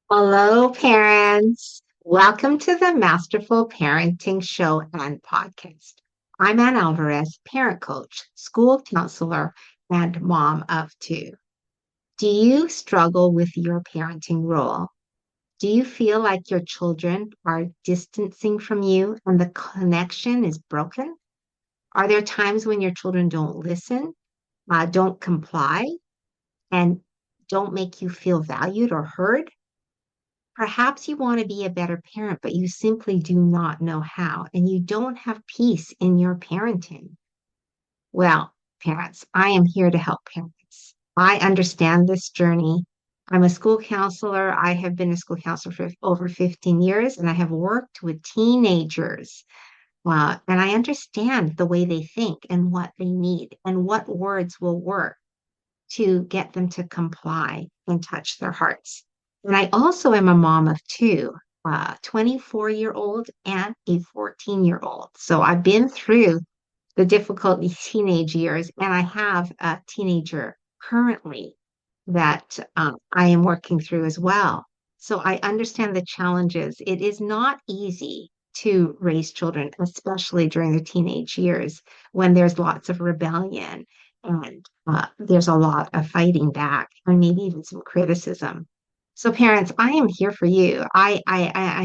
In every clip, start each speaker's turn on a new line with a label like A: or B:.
A: Hello, parents. Welcome to the Masterful Parenting Show and Podcast. I'm Ann Alvares, parent coach, school counselor, and mom of two. Do you struggle with your parenting role? Do you feel like your children are distancing from you and the connection is broken? Are there times when your children don't listen, don't comply, and don't make you feel valued or heard? Perhaps you want to be a better parent, but you simply do not know how, and you don't have peace in your parenting. Well, parents, I am here to help parents. I understand this journey. I'm a school counselor. I have been a school counselor for over 15 years, and I have worked with teenagers. And I understand the way they think and what they need and what words will work to get them to comply and touch their hearts. And I also am a mom of two, a 24-year-old and a 14-year-old. So I've been through the difficult teenage years, and I have a teenager currently that I am working through as well. So I understand the challenges. It is not easy to raise children, especially during the teenage years when there's lots of rebellion and there's a lot of fighting back and maybe even some criticism. So, parents, I am here for you. I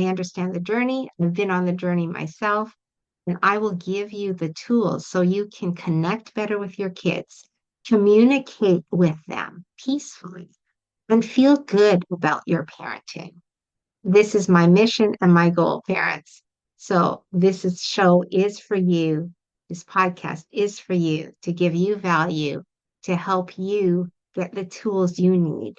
A: understand the journey. I've been on the journey myself, and I will give you the tools so you can connect better with your kids, communicate with them peacefully, and feel good about your parenting. This is my mission and my goal, parents. So show is for you. This podcast is for you to give you value, to help you get the tools you need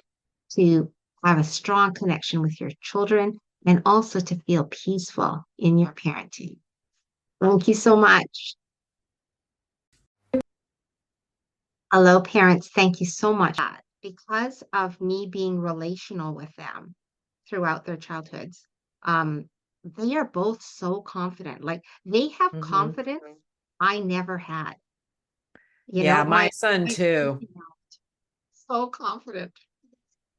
A: to have a strong connection with your children and also to feel peaceful in your parenting. Thank you so much. Hello, parents. Thank you so much. Because of me being relational with them throughout their childhoods, they are both so confident. Like they have
B: Hmm.
A: confidence I never had. You
B: Yeah,
A: know,
B: my son
A: my
B: too.
A: so confident.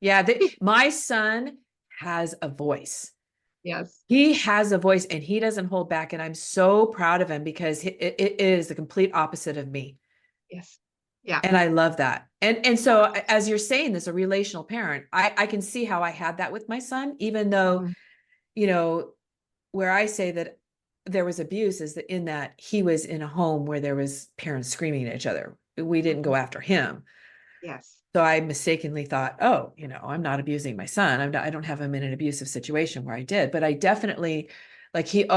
B: Yeah, my son has a voice.
A: Yes,
B: He has a voice and he doesn't hold back. And I'm so proud of him because it is the complete opposite of me.
A: yes, yeah.
B: And I love that. And so as you're saying this, a relational parent, I can see how I had that with my son, even though,
A: Mhm.
B: you know, where I say that there was abuse is that in that he was in a home where there was parents screaming at each other. We didn't go
A: Mhm.
B: after him.
A: Yes,
B: So I mistakenly thought, oh, I'm not abusing my son. I don't have him in an abusive situation where I did, but I definitely, like we've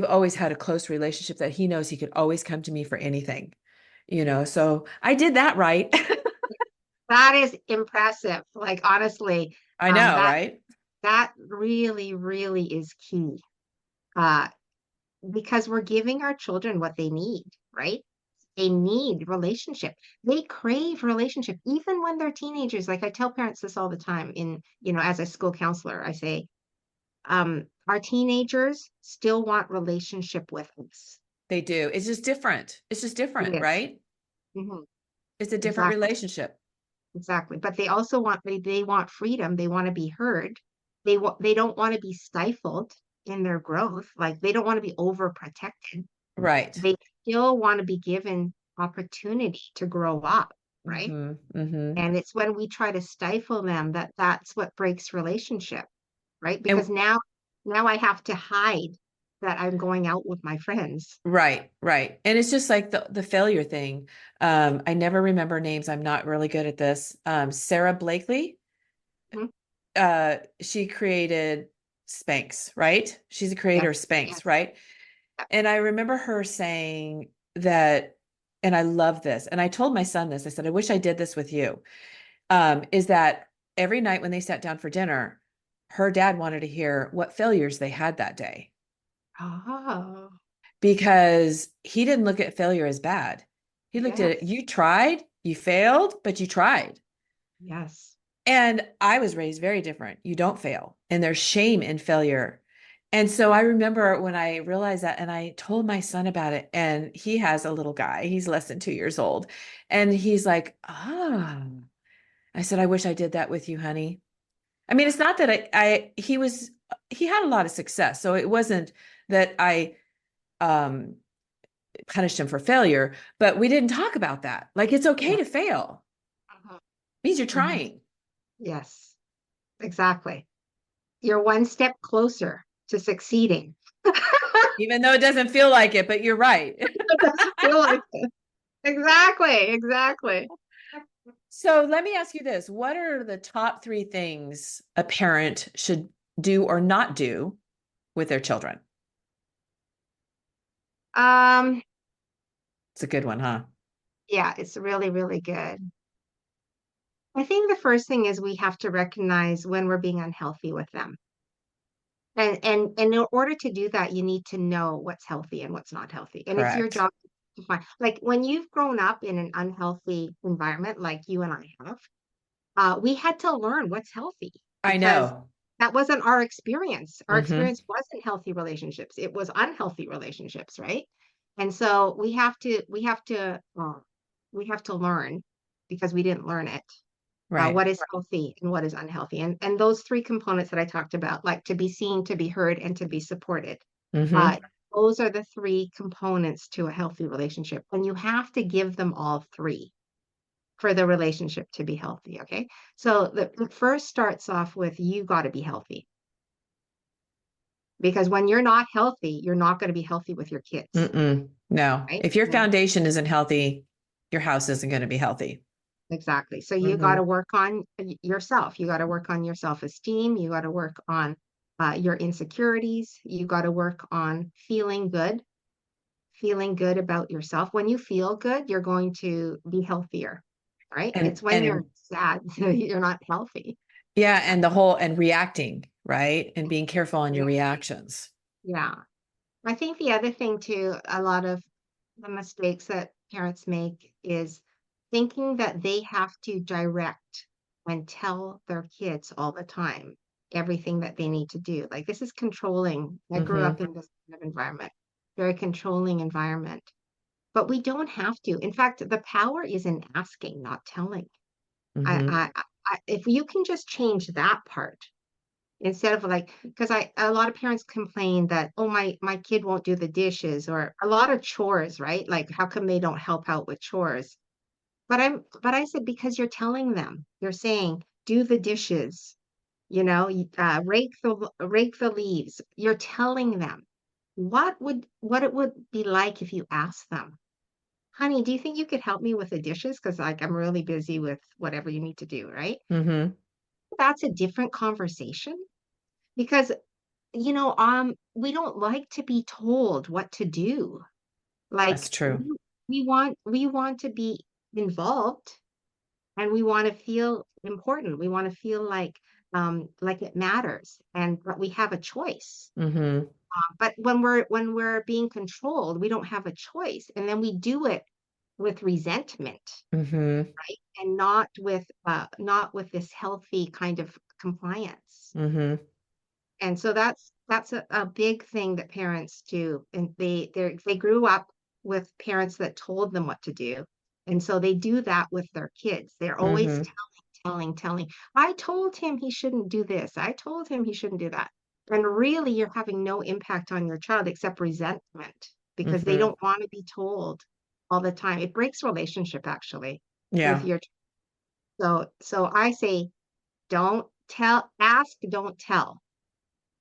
B: always had a close relationship that he knows he could always come to me for anything.
A: yes.
B: So I did that right.
A: That is impressive. Like honestly,
B: I know,
A: that
B: right?
A: that really, really is key. Uh, because we're giving our children what they need, right? They need relationship. They crave relationship, even when they're teenagers. Like I tell parents this all the time as a school counselor, I say, our teenagers still want relationship with us.
B: They do. It's just different. It's just
A: It
B: different,
A: is.
B: right?
A: Mhm.
B: It's a different
A: Exactly.
B: relationship.
A: Exactly. But they also they want freedom. They want to be heard. They don't want to be stifled in their growth. Like they don't want to be overprotected.
B: Right.
A: They still want to be given opportunity to grow up, right?
B: Mm-hmm. Mm-hmm.
A: And it's when we try to stifle them that's what breaks relationship, right?
B: And
A: Because now I have to hide that I'm going out with my friends.
B: right, right. And it's just like the failure thing. I never remember names. I'm not really good at this. Sarah Blakely,
A: Mhm.
B: she created Spanx, right? She's a creator of
A: Yes,
B: Spanx, right? And I remember her saying that, and I love this. And I told my son this. I said, I wish I did this with you. Is that every night when they sat down for dinner, her dad wanted to hear what failures they had that day
A: oh,
B: because he didn't look at failure as bad. He looked at it,
A: yes,
B: you tried, you failed, but you tried.
A: yes.
B: And I was raised very different. You don't fail, and there's shame in failure. And so I remember when I realized that, and I told my son about it, and he has a little guy, he's less than 2 years old. And he's like, I said, I wish I did that with you, honey. I mean, it's not that he had a lot of success. So it wasn't that I um, punished him for failure, but we didn't talk about that. Like, it's okay
A: Yeah.
B: to fail.
A: Mhm.
B: It means you're
A: Mhm.
B: trying,
A: Yes, exactly. You're one step closer to succeeding.
B: even though it doesn't feel like it, but you're right.
A: It doesn't feel like it. Exactly, exactly.
B: So let me ask you this. What are the top three things a parent should do or not do with their children?
A: Um,
B: It's a good one, huh?
A: yeah, it's really, really good. I think the first thing is we have to recognize when we're being unhealthy with them. And in order to do that, you need to know what's healthy and what's not healthy. And it's your
B: Correct.
A: job to find, like when you've grown up in an unhealthy environment, like you and I have, we had to learn what's healthy
B: I
A: because
B: know.
A: that wasn't our experience. Our
B: Mm-hmm.
A: experience wasn't healthy relationships. It was unhealthy relationships, right? And so we have to learn because we didn't learn it
B: Right.
A: what is healthy and what is unhealthy. And those three components that I talked about, like to be seen, to be heard, and to be supported, uh,
B: Mm-hmm.
A: those are the three components to a healthy relationship. And you have to give them all three for the relationship to be healthy. Okay. So the first starts off with you got to be healthy because when you're not healthy, you're not going to be healthy with your kids.
B: Mm-mm. No.
A: Right.
B: If your foundation isn't healthy, your house isn't going to be healthy.
A: Exactly. So you got
B: Mm-hmm.
A: to work on yourself. You got to work on your self-esteem. You got to work on your insecurities. You got to work on feeling good about yourself. When you feel good, you're going to be healthier, right?
B: And
A: It's when you're
B: and
A: sad that you're not healthy.
B: yeah, and the whole and reacting, right? And being careful on your
A: Reacting.
B: reactions.
A: Yeah. I think the other thing too, a lot of the mistakes that parents make is thinking that they have to direct and tell their kids all the time everything that they need to do. Like this is controlling. I grew
B: Mm-hmm.
A: up in this kind of environment, very controlling environment. But we don't have to. In fact, the power is in asking, not telling.
B: Mm-hmm.
A: If you can just change that part, instead of like because I a lot of parents complain that oh my kid won't do the dishes or a lot of chores, right? Like how come they don't help out with chores? But I said because you're telling them, you're saying do the dishes, rake the leaves. You're telling them what it would be like if you asked them, honey, do you think you could help me with the dishes? Because like I'm really busy with whatever you need to do, right?
B: Mm-hmm.
A: That's a different conversation because we don't like to be told what to do.
B: That's
A: Like
B: true.
A: we want to be involved and we want to feel important. We want to feel like it matters and but we have a choice.
B: Mm-hmm.
A: But when we're being controlled, we don't have a choice. And then we do it with resentment,
B: Mm-hmm.
A: right? And not with this healthy kind of compliance.
B: Mm-hmm.
A: And so that's a big thing that parents do. And they grew up with parents that told them what to do. And so they do that with their kids. They're always
B: Mm-hmm.
A: telling. I told him he shouldn't do this. I told him he shouldn't do that. And really you're having no impact on your child except resentment because they
B: Mm-hmm.
A: don't want to be told all the time. It breaks relationship actually with
B: Yeah.
A: your so I say don't tell, ask, don't tell.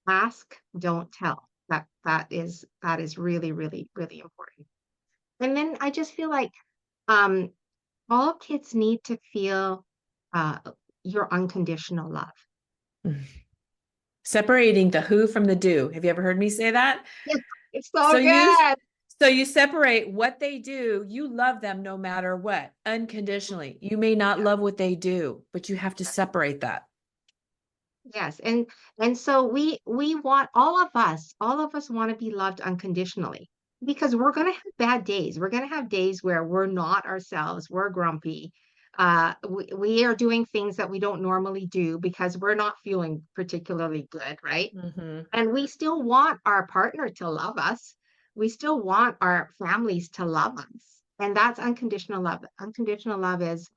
A: Ask, don't tell. That is really, really, really important. And then I just feel like um, all kids need to feel uh, your unconditional love.
B: Separating the who from the do. Have you ever heard me say that?
A: Yes, it's
B: So
A: so
B: you
A: good.
B: so you separate what they do. You love them no matter what, unconditionally. You may not love what they do, but you have to separate that.
A: Yes, and so we want all of us want to be loved unconditionally because we're going to have bad days. We're going to have days where we're not ourselves, we're grumpy. We are doing things that we don't normally do because we're not feeling particularly good, right?
B: Mm-hmm.
A: And we still want our partner to love us. We still want our families to love us. And that's unconditional love. Unconditional love is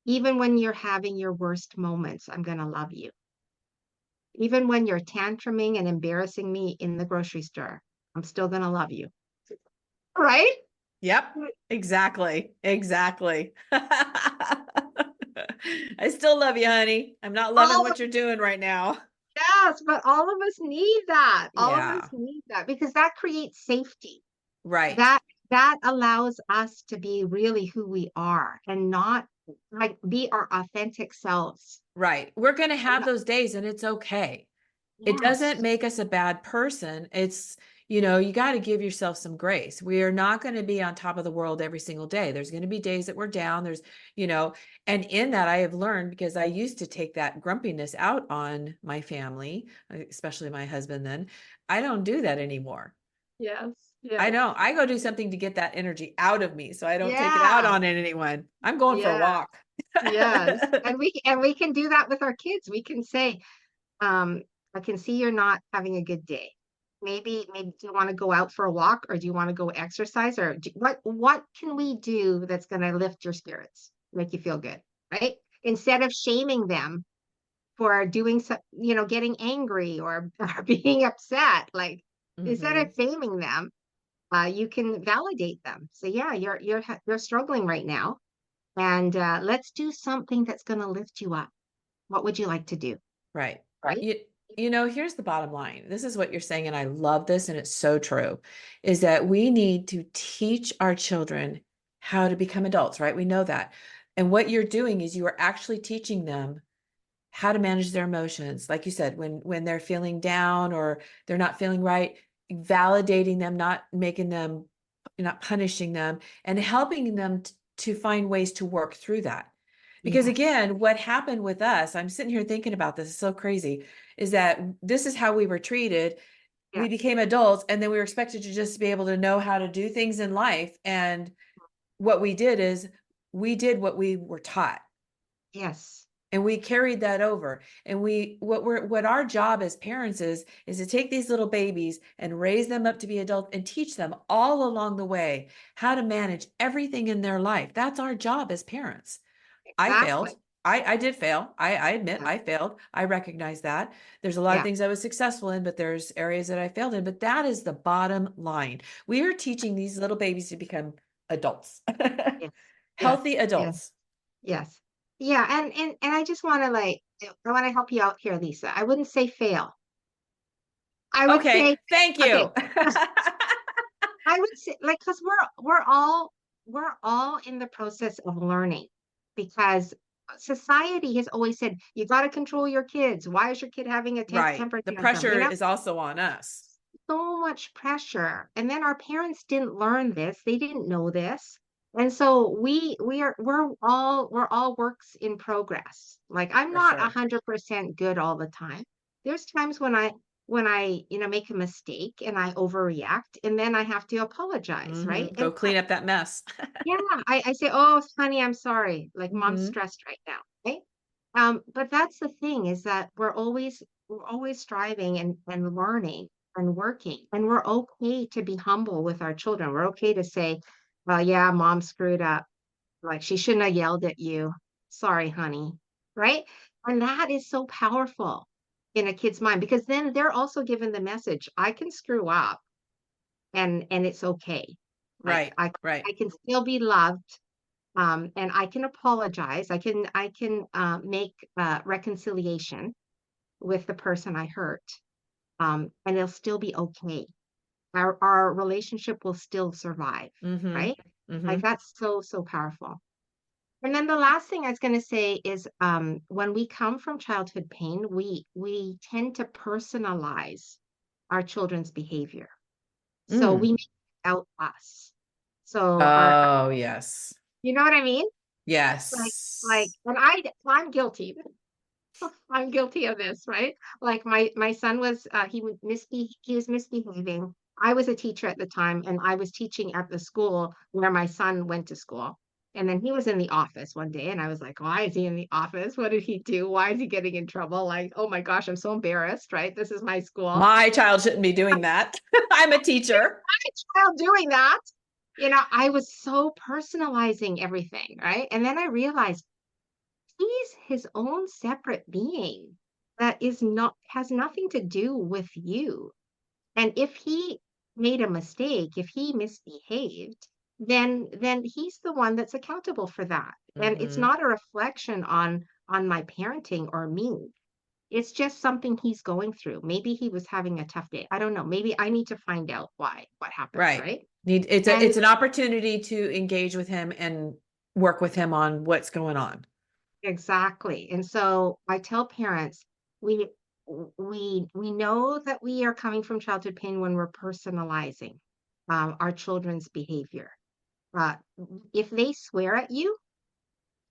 A: even when you're having your worst moments, I'm going to love you. Even when you're tantruming and embarrassing me in the grocery store, I'm still going to love you. Right?
B: Yep, exactly. Exactly. I still love you, honey. I'm not loving
A: All
B: what you're doing right now.
A: Yes, but all of us need that. All of us
B: Yeah,
A: need that because that creates safety.
B: right.
A: That that allows us to be really who we are and not like be our authentic selves.
B: Right. We're going to
A: And
B: have those days and it's okay. It doesn't
A: yes,
B: make us a bad person. It's, you got to give yourself some grace. We are not going to be on top of the world every single day. There's going to be days that we're down. You know, and in that I have learned because I used to take that grumpiness out on my family, especially my husband then. I don't do that anymore.
A: yes,
B: I
A: yes,
B: don't. I go do something to get that energy out of me so I don't take it out
A: yeah,
B: on anyone. I'm going for a
A: yeah,
B: walk.
A: yes. And we can do that with our kids. We can say, um, I can see you're not having a good day. Maybe do you want to go out for a walk or do you want to go exercise or what can we do that's going to lift your spirits, make you feel good, right? Instead of shaming them for doing so, getting angry or being upset, like instead of
B: Hmm.
A: shaming them, you can validate them. So yeah, you're struggling right now, and let's do something that's going to lift you up. What would you like to do?
B: Right.
A: Right?
B: Here's the bottom line. This is what you're saying, and I love this, and it's so true, is that we need to teach our children how to become adults, right? We know that. And what you're doing is you are actually teaching them how to manage their emotions. Like you said, when they're feeling down or they're not feeling right, validating them, not punishing them, and helping them to find ways to work through that. Because
A: Yes.
B: again, what happened with us, I'm sitting here thinking about this, it's so crazy, is that this is how we were treated. We
A: Yes.
B: became adults and then we were expected to just be able to know how to do things in life. And what we did is we did what we were taught
A: Yes.
B: and we carried that over. And what our job as parents is to take these little babies and raise them up to be adults and teach them all along the way how to manage everything in their life. That's our job as parents. I
A: Exactly.
B: failed. I did fail. I admit
A: Yeah.
B: I failed. I recognize that. There's a lot of
A: Yeah.
B: things I was successful in, but there's areas that I failed in. But that is the bottom line. We are teaching these little babies to become adults,
A: Yes. Yes.
B: healthy
A: Yes.
B: adults.
A: Yes. Yeah. And I just want to I want to help you out here, Lisa. I wouldn't say fail. I would
B: Okay,
A: say,
B: thank
A: okay,
B: you.
A: I would say like because we're all in the process of learning because society has always said you got to control your kids. Why is your kid having a
B: Right.
A: temper
B: The
A: tantrum?
B: pressure is also on us.
A: So much pressure. And then our parents didn't learn this. They didn't know this. And so we're all works in progress. Like I'm
B: For
A: not
B: sure.
A: 100% good all the time. There's times when I make a mistake and I overreact and then I have to apologize, right?
B: Go clean up that mess.
A: Yeah, I say, "Oh, honey, I'm sorry. Like mom's
B: Hmm.
A: stressed right now." Right? But that's the thing is that we're always striving and learning and working. And we're okay to be humble with our children. We're okay to say, "Well, yeah, mom screwed up. Like she shouldn't have yelled at you. Sorry, honey." Right? And that is so powerful in a kid's mind because then they're also given the message, I can screw up and it's okay. Like
B: Right. Right.
A: I can still be loved, and I can apologize. I can make reconciliation with the person I hurt, and it'll still be okay. Our relationship will still survive,
B: Hmm.
A: right? Like
B: Hmm.
A: that's so powerful. And then the last thing I was going to say is, when we come from childhood pain, we tend to personalize our children's behavior. So we
B: Mm.
A: make it about us. So
B: Oh, yes.
A: you know what I mean? Like,
B: Yes.
A: and I'm guilty. I'm guilty of this, right? Like my son was he was misbehaving. I was a teacher at the time and I was teaching at the school where my son went to school. And then he was in the office one day and I was like, why is he in the office? What did he do? Why is he getting in trouble? Like, oh my gosh, I'm so embarrassed, right? This is my school.
B: My child shouldn't be doing that. I'm a teacher.
A: Child doing that. I was so personalizing everything, right? And then I realized he's his own separate being. that has nothing to do with you. And if he made a mistake, if he misbehaved, then he's the one that's accountable for that. And it's
B: Mm-hmm.
A: not a reflection on my parenting or me. It's just something he's going through. Maybe he was having a tough day. I don't know. Maybe I need to find out what happened,
B: Right.
A: right?
B: It's
A: And
B: an opportunity to engage with him and work with him on what's going on.
A: exactly. And so I tell parents, we we know that we are coming from childhood pain when we're personalizing our children's behavior. Uh, if they swear at you,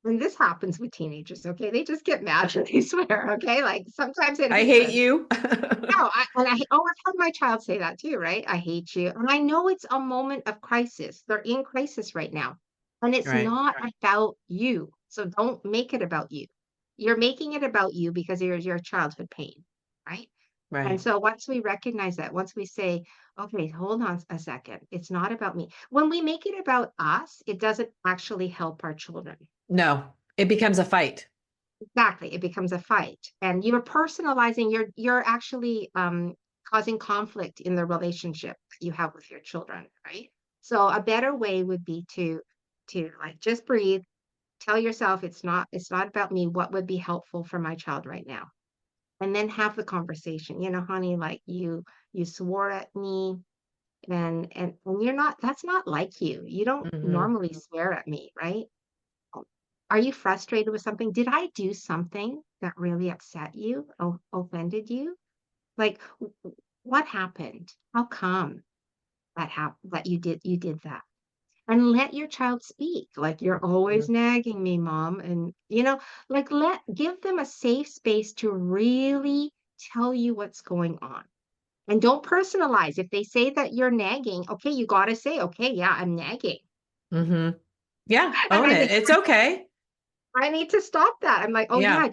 A: and this happens with teenagers, okay, they just get mad when they swear, okay, like sometimes it
B: I hate
A: happens.
B: you.
A: No, I've had my child say that too, right? I hate you. And I know it's a moment of crisis. They're in crisis right now. And it's
B: Right.
A: not about you. So don't make it about you. You're making it about you because of your childhood pain, right? And
B: Right.
A: so once we recognize that, once we say, okay, hold on a second, it's not about me. When we make it about us, it doesn't actually help our children.
B: No, it becomes a fight.
A: Exactly. It becomes a fight. And you're personalizing, you're actually causing conflict in the relationship you have with your children, right? So a better way would be to like just breathe, tell yourself it's not about me, what would be helpful for my child right now. And then have the conversation. Honey, like you swore at me and you're not that's not like you. You don't
B: Hmm.
A: normally swear at me, right? Are you frustrated with something? Did I do something that really upset you, offended you? Like, what happened? How come that you did that? And let your child speak. Like, you're always nagging me, mom. And like give them a safe space to really tell you what's going on. And don't personalize. If they say that you're nagging, okay, you got to say, okay, yeah, I'm nagging.
B: Hmm. Yeah,
A: And
B: own it. It's okay.
A: I need to stop that. I'm like, oh yeah,
B: Yeah.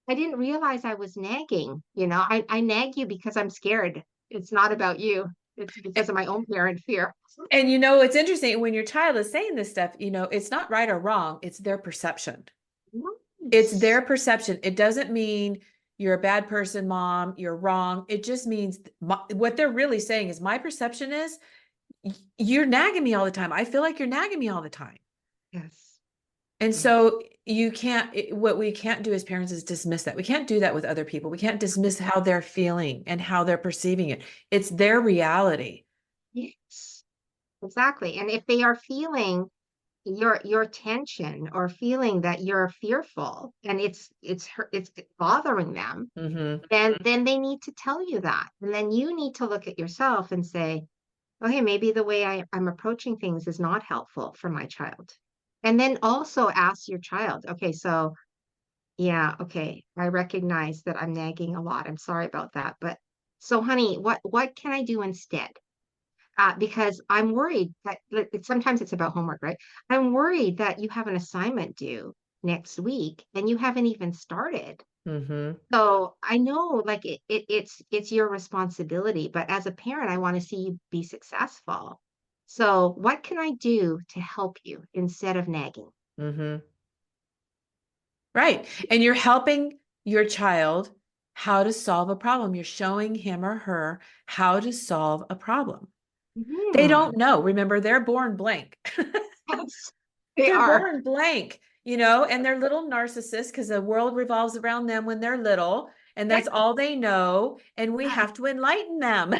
A: I didn't realize I was nagging. I nag you because I'm scared. It's not about you. It's because of my own parent fear.
B: And it's interesting when your child is saying this stuff, it's not right or wrong, it's their perception. It's
A: Nice.
B: their perception. It doesn't mean you're a bad person, mom, you're wrong. It just means what they're really saying is my perception is you're nagging me all the time. I feel like you're nagging me all the time.
A: Yes.
B: And
A: Yes.
B: so you can't, what we can't do as parents is dismiss that. We can't do that with other people. We can't dismiss how they're feeling and how they're perceiving it. It's their reality.
A: Yes. Exactly. And if they are feeling your tension or feeling that you're fearful and it's bothering them,
B: Hmm.
A: then they need to tell you that. And then you need to look at yourself and say, okay, maybe the way I'm approaching things is not helpful for my child. And then also ask your child, okay, so yeah, okay, I recognize that I'm nagging a lot. I'm sorry about that. But so, honey, what can I do instead? Because I'm worried that sometimes it's about homework, right? I'm worried that you have an assignment due next week and you haven't even started.
B: Hmm.
A: So I know like it's your responsibility, but as a parent, I want to see you be successful. So what can I do to help you instead of nagging?
B: Hmm. Right. And you're helping your child how to solve a problem. You're showing him or her how to solve a problem. They
A: Hmm.
B: don't know. Remember, they're born blank.
A: Yes, they
B: They're
A: are.
B: born blank, and they're little narcissists because the world revolves around them when they're little, and
A: Yeah,
B: that's all they know. And we have to enlighten them.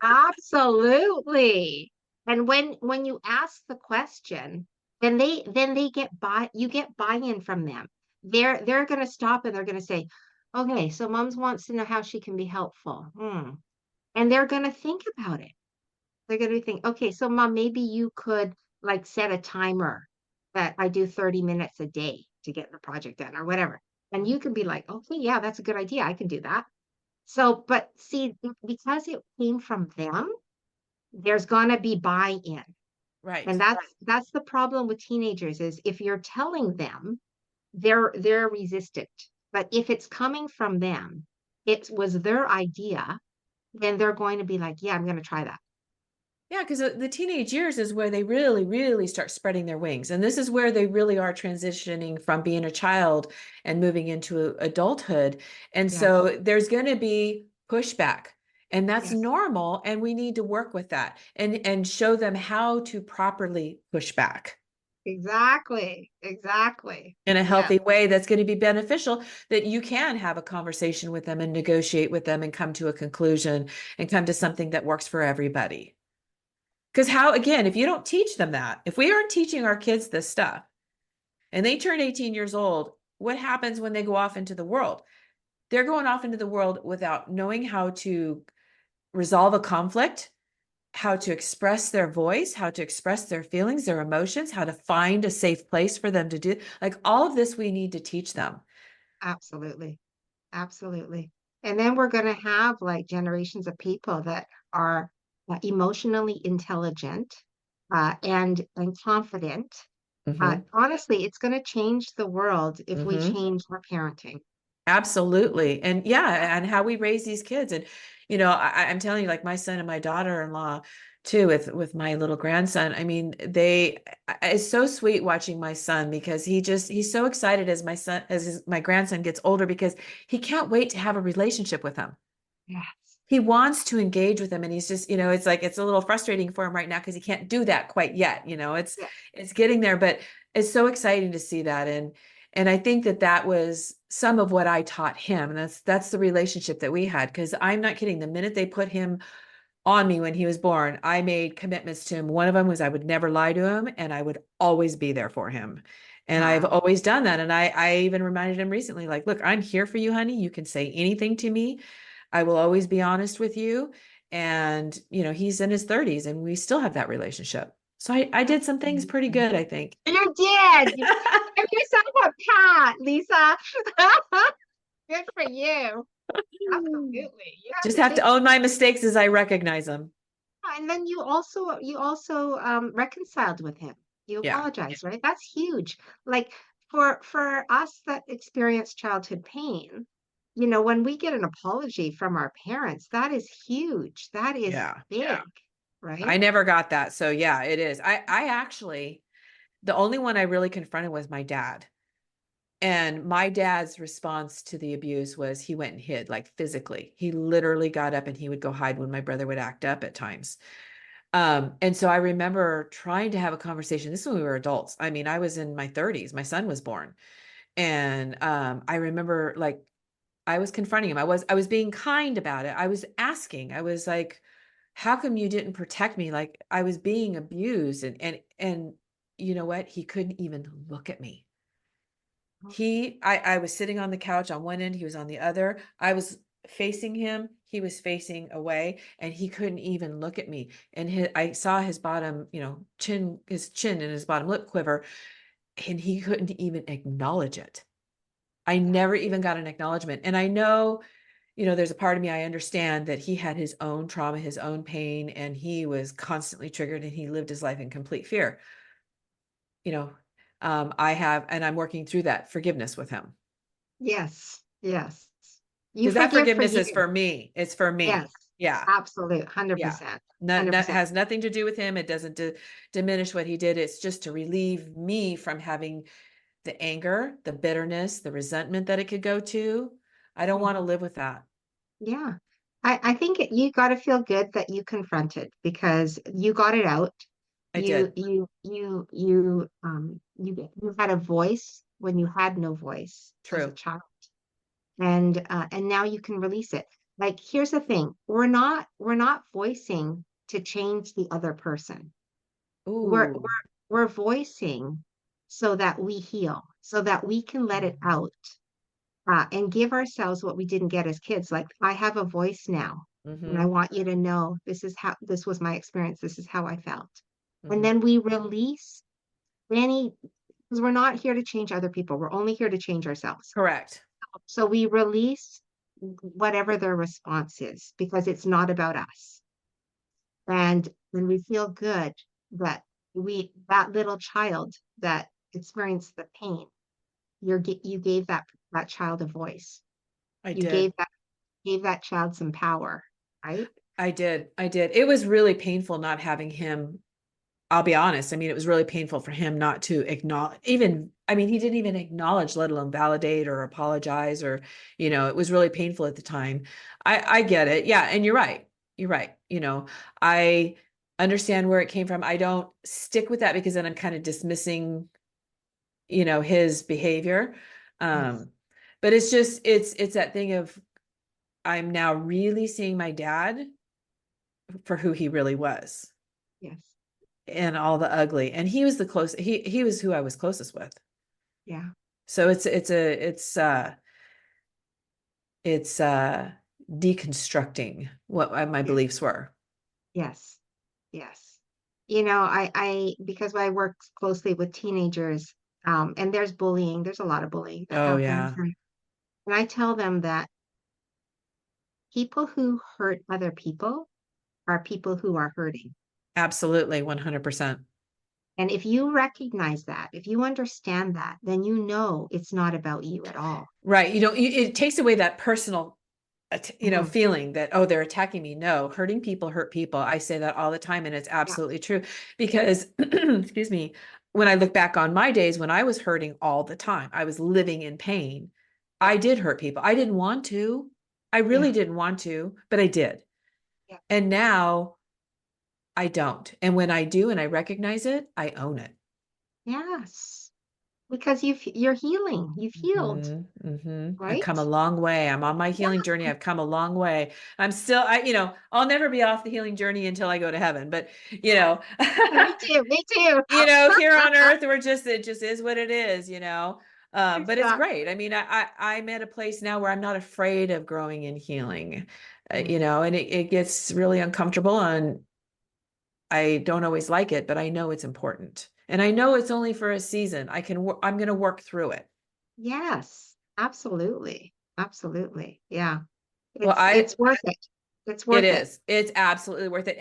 A: absolutely. And when you ask the question, then they you get buy-in from them. They're going to stop and they're going to say, okay, so mom's wants to know how she can be helpful. And they're going to think about it. They're going to think, okay, so mom, maybe you could like set a timer that I do 30 minutes a day to get the project done or whatever. And you can be like, okay, yeah, that's a good idea. I can do that. So, but see, because it came from them, there's going to be buy-in. And
B: Right.
A: that's the problem with teenagers is if you're telling them, they're resistant. But if it's coming from them, it was their idea, then they're going to be like, yeah, I'm going to try that.
B: Yeah, because the teenage years is where they really, really start spreading their wings. And this is where they really are transitioning from being a child and moving into adulthood. And
A: Yes,
B: so there's going to be pushback, and that's
A: yes,
B: normal. And we need to work with that and show them how to properly push back
A: exactly, exactly.
B: in a
A: Yes,
B: healthy way that's going to be beneficial, that you can have a conversation with them and negotiate with them and come to a conclusion and come to something that works for everybody. Because how, again, if you don't teach them that, if we aren't teaching our kids this stuff and they turn 18 years old, what happens when they go off into the world? They're going off into the world without knowing how to resolve a conflict, how to express their voice, how to express their feelings, their emotions, how to find a safe place for them to do. Like all of this, we need to teach them.
A: absolutely. Absolutely. And then we're going to have like generations of people that are emotionally intelligent and confident.
B: Hmm.
A: Honestly, it's going to change the world if we
B: Hmm.
A: change our parenting.
B: Absolutely. And yeah, and how we raise these kids. And, I'm telling you, like my son and my daughter-in-law too, with my little grandson. I mean, it's so sweet watching my son because he's so excited as my grandson gets older because he can't wait to have a relationship with him.
A: Yes.
B: He wants to engage with them, and he's just, it's like it's a little frustrating for him right now because he can't do that quite yet.
A: Yeah.
B: It's getting there, but it's so exciting to see that. And I think that was some of what I taught him. And that's the relationship that we had, because I'm not kidding. The minute they put him on me when he was born, I made commitments to him. One of them was I would never lie to him and I would always be there for him. And I've
A: Wow.
B: always done that. And I even reminded him recently, like, look, I'm here for you, honey. You can say anything to me. I will always be honest with you. And, he's in his 30s and we still have that relationship. So I
A: That's
B: did some things pretty
A: amazing.
B: good, I think.
A: You did. You give yourself a pat, Lisa. Good for you. Absolutely.
B: Just
A: Yes.
B: have to own my mistakes as I recognize them.
A: And then you also reconciled with him. You
B: Yeah.
A: apologized, right? That's huge. Like for us that experience childhood pain, when we get an apology from our parents, that is huge. That is
B: Yeah.
A: big,
B: I
A: right?
B: never got that. So yeah, it is. I actually, the only one I really confronted was my dad. And my dad's response to the abuse was he went and hid, like physically. He literally got up and he would go hide when my brother would act up at times. And so I remember trying to have a conversation. This is when we were adults. I mean, I was in my 30s. My son was born. And I remember like I was confronting him. I was being kind about it. I was asking. I was like, how come you didn't protect me? Like I was being abused. And you know what? He couldn't even look at me. I was sitting on the couch on one end, he was on the other. I was facing him, he was facing away, and he couldn't even look at me. And I saw his bottom, his chin and his bottom lip quiver, and he couldn't even acknowledge it. I never even got an acknowledgement. And I know, there's a part of me, I understand that he had his own trauma, his own pain, and he was constantly triggered and he lived his life in complete fear. You know, and I'm working through that forgiveness with him.
A: Yes, yes. You
B: Because that
A: forgive for
B: forgiveness is
A: you.
B: for me. It's for
A: Yes,
B: me. Yeah.
A: absolute,
B: Yeah.
A: 100%.
B: Not
A: 100%.
B: has nothing to do with him. It doesn't diminish what he did. It's just to relieve me from having the anger, the bitterness, the resentment that it could go to. I don't want to
A: Mhm.
B: live with that.
A: Yeah. I think you got to feel good that you confronted because you got it out.
B: I
A: You
B: did.
A: you you you you had a voice when you had no voice as a
B: True.
A: child, and now you can release it. Like here's the thing, we're not voicing to change the other person. We're
B: Ooh.
A: we're we're voicing so that we heal, so that we can let it out and give ourselves what we didn't get as kids. Like, I have a voice now, and I
B: Mm-hmm.
A: want you to know this was my experience. This is how I felt. And
B: Mm-hmm.
A: then we release any, because we're not here to change other people. We're only here to change ourselves.
B: Correct.
A: So we release whatever their response is because it's not about us. And when we feel good that that little child that experienced the pain, you gave that child a voice.
B: I
A: You
B: did.
A: gave that child some power, right?
B: I did. I did. It was really painful not having him. I'll be honest. I mean, it was really painful for him not to acknowledge, even, I mean, he didn't even acknowledge, let alone validate or apologize, or, it was really painful at the time. I get it. Yeah. And you're right. You're right. I understand where it came from. I don't stick with that because then I'm kind of dismissing, his behavior.
A: Yes.
B: Um, but it's that thing of, I'm now really seeing my dad for who he really was
A: Yes.
B: and all the ugly. And he was he was who I was closest with.
A: Yeah.
B: So it's deconstructing what my
A: Yeah.
B: beliefs were.
A: Yes. Yes. Because I work closely with teenagers, and there's a lot of bullying that
B: Oh
A: happens.
B: yeah,
A: And I tell them that people who hurt other people are people who are hurting.
B: absolutely. 100%.
A: And if you recognize that, if you understand that, then you know it's not about you at all.
B: Right. It takes away that personal,
A: Mhm.
B: feeling that, oh, they're attacking me. No, hurting people hurt people. I say that all the time, and it's
A: Yeah.
B: absolutely true because, excuse me, when I look back on my days when I was hurting all the time, I was living in pain.
A: Yeah.
B: I did hurt people. I didn't want to. I
A: Yeah.
B: really didn't want to, but I did.
A: Yeah.
B: And now I don't. And when I do and I recognize it, I own it.
A: Yes. Because you're healing. You've healed,
B: I've
A: right?
B: come a long way. I'm on my healing
A: Yeah.
B: journey. I've come a long way. I'm still, I'll never be off the healing journey until I go to heaven. But,
A: Me too. Me too.
B: here on earth, it just is what it is, but it's
A: Exactly.
B: great. I mean, I'm at a place now where I'm not afraid of growing and healing,
A: Mm.
B: and it gets really uncomfortable and I don't always like it, but I know it's important. And I know it's only for a season. I'm going to work through it.
A: Yes. Absolutely. Absolutely. Yeah.
B: Well,
A: It's worth it. It's
B: it
A: worth it.
B: is. It's absolutely worth it.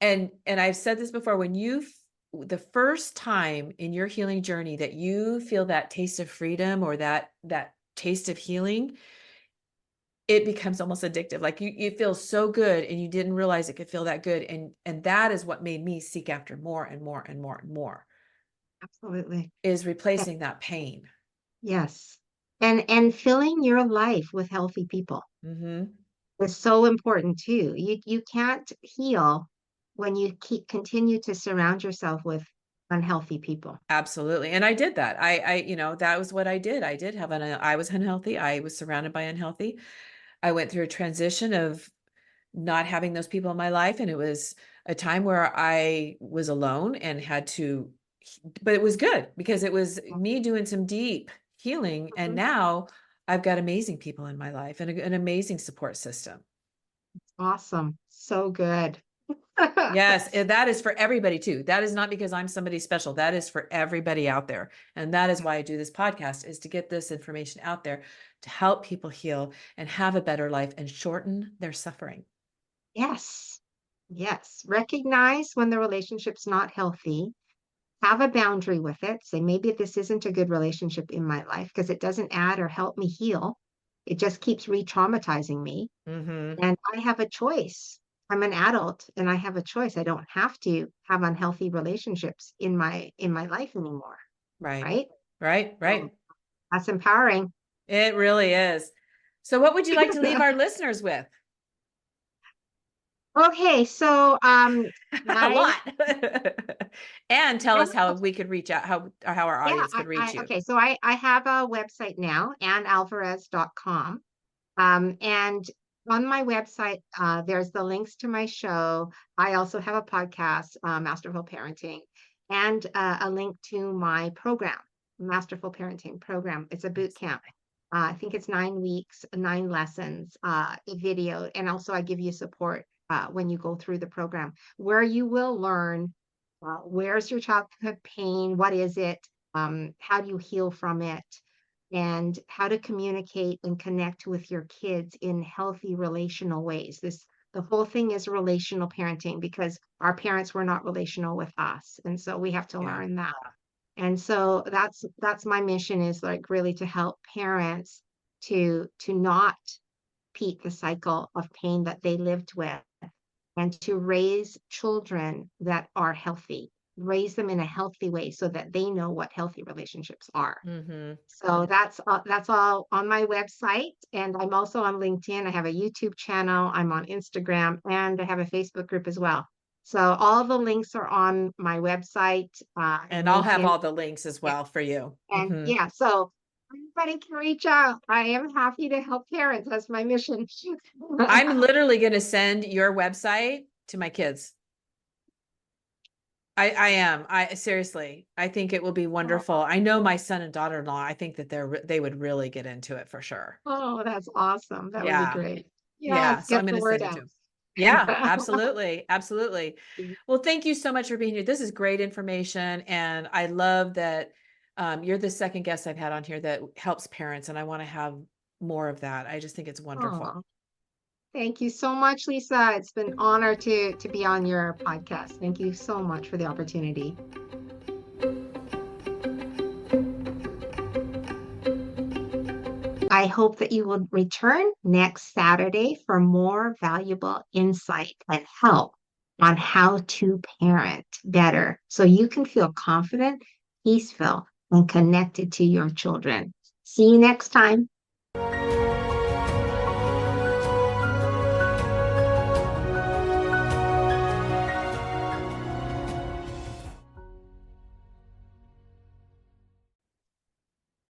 B: And I've said this before, when the first time in your healing journey that you feel that taste of freedom or that taste of healing, it becomes almost addictive. Like you feel so good and you didn't realize it could feel that good. And that is what made me seek after more and more and more and more,
A: Absolutely.
B: is
A: Yeah.
B: replacing that pain.
A: Yes. And filling your life with healthy people
B: Mm-hmm.
A: is so important too. You can't heal when you continue to surround yourself with unhealthy people.
B: Absolutely. And I did that. That was what I did. I was unhealthy. I was surrounded by unhealthy. I went through a transition of not having those people in my life. And it was a time where I was alone and but it was good because it was me doing some deep healing. And
A: Mhm.
B: now I've got amazing people in my life and an amazing support system.
A: Awesome. So good.
B: Yes, that is for everybody too. That is not because I'm somebody special. That is for everybody out there. And that is why I do this podcast, is to get this information out there to help people heal and have a better life and shorten their suffering.
A: Yes. Yes. Recognize when the relationship's not healthy. Have a boundary with it. Say, maybe this isn't a good relationship in my life because it doesn't add or help me heal. It just keeps re-traumatizing me.
B: Mm-hmm.
A: And I have a choice. I'm an adult and I have a choice. I don't have to have unhealthy relationships in my life anymore.
B: Right.
A: Right?
B: Right.
A: So
B: Right.
A: that's empowering.
B: It really is. So what would you like to leave our listeners with?
A: Okay, so
B: A
A: I
B: lot. And tell
A: yeah,
B: us how we could reach out, how our
A: yeah,
B: audience could reach you.
A: okay, so I have a website now, annalvarez.com. And on my website, there's the links to my show. I also have a podcast, Masterful Parenting, and a link to my program, Masterful Parenting Program. It's a boot camp. I think it's 9 weeks, 9 lessons, a video, and also I give you support when you go through the program, where you will learn where's your childhood pain, what is it, how do you heal from it, and how to communicate and connect with your kids in healthy relational ways. The whole thing is relational parenting because our parents were not relational with us. And so we have to
B: Yeah.
A: learn that. And so that's my mission, is like really to help parents to not repeat the cycle of pain that they lived with and to raise children that are healthy, raise them in a healthy way so that they know what healthy relationships are.
B: Mm-hmm.
A: So that's all on my website. And I'm also on LinkedIn. I have a YouTube channel. I'm on Instagram and I have a Facebook group as well. So all the links are on my website and
B: And I'll have
A: LinkedIn.
B: all the links as well for you.
A: And
B: Mm-hmm.
A: yeah, so everybody can reach out. I am happy to help parents. That's my mission.
B: I'm literally going to send your website to my kids. I am. I seriously, I think it will be wonderful. I know my son and daughter-in-law, I think that they would really get into it for sure.
A: Oh, that's awesome. That would be
B: Yeah.
A: great.
B: Yeah.
A: Yes,
B: So I'm
A: get
B: going
A: the
B: to
A: word
B: send it to
A: out.
B: him. Yeah, absolutely. Absolutely. Well, thank you so much for being here. This is great information. And I love that you're the second guest I've had on here that helps parents. And I want to have more of that. I just think it's wonderful.
A: Oh, thank you so much, Lisa. It's been an honor to be on your podcast. Thank you so much for the opportunity. I hope that you will return next Saturday for more valuable insight and help on how to parent better so you can feel confident, peaceful, and connected to your children. See you next time.